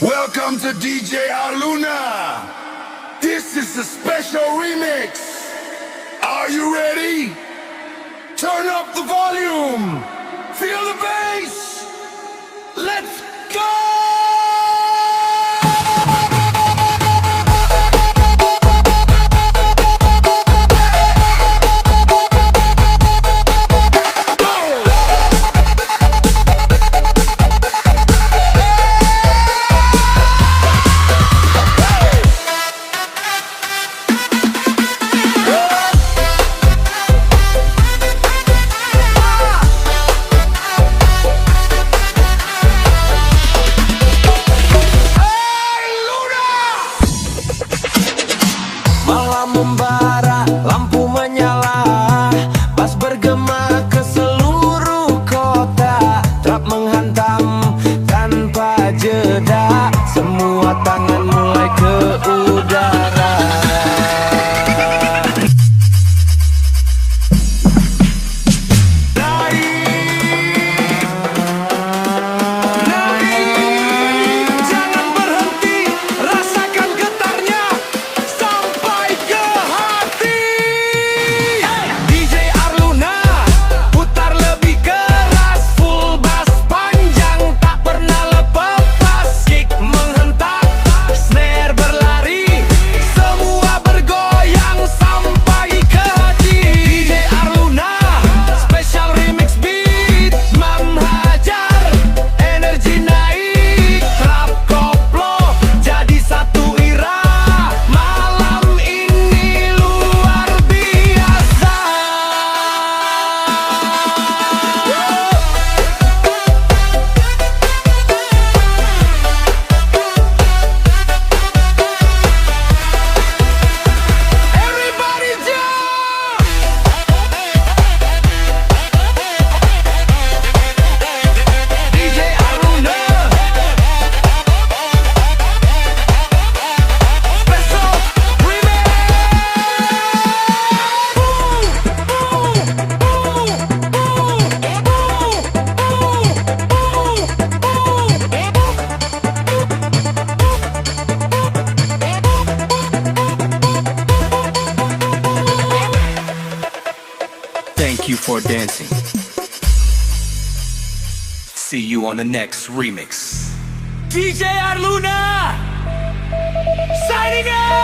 Welcome to DJ Arluna. This is a special remix. Are you ready? Turn up the volume. Feel the bass. Let's go! Malam membara, lampu menyala, bass bergema ke seluruh kota. Trap menghantam tanpa jeda, semua tangan mulai ke udara. Naik, jangan berhenti, rasakan getarnya sampai ke hati. DJ Arluna, putar lebih keras, full bass panjang tak pernah lepas. Kick menghentak, snare berlari, semua bergoyang sampai ke hati. DJ Arluna, special remix beat, menghajar, energi naik, trap koplo jadi satu irama. Malam ini luar biasa. Everybody jump! DJ Arluna, special remix. Thank you for dancing. See you on the next remix. DJ Arluna, signing out.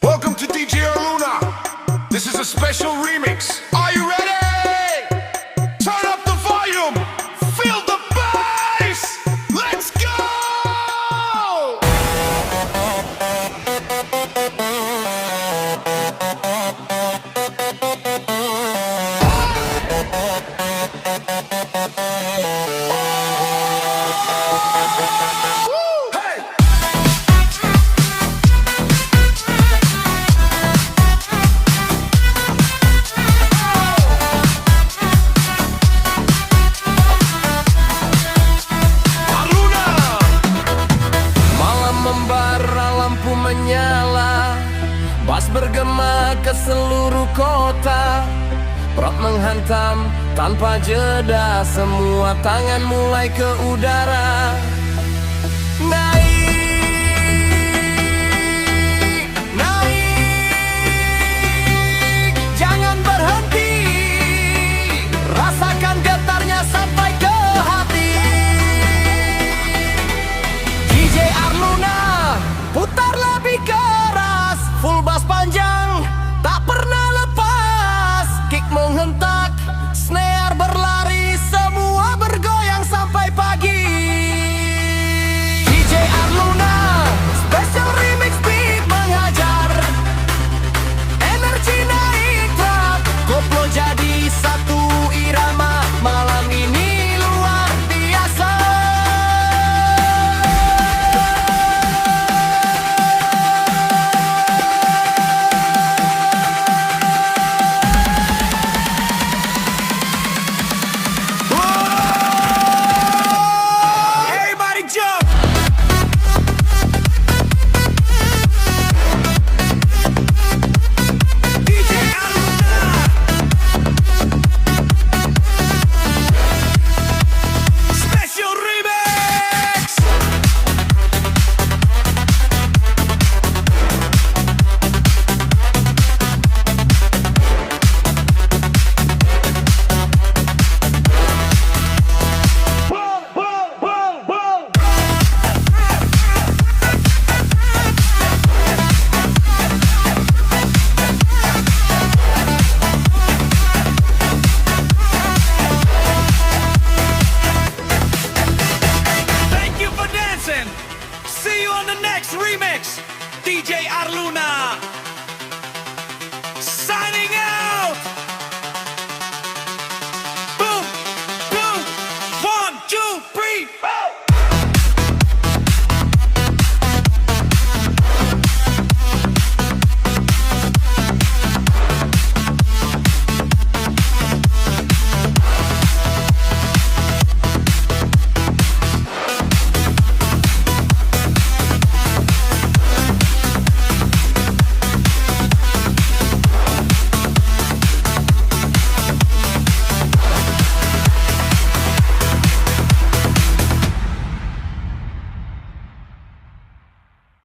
Welcome to DJ Arluna. This is a special remix. Are you ready? Turn up the volume. Feel the bass. Let's go! Woo! Hey! Arluna, malam membara, lampu menyala, bass bergema ke seluruh kota. Rock menghantam tanpa jeda, semua tangan mulai ke udara.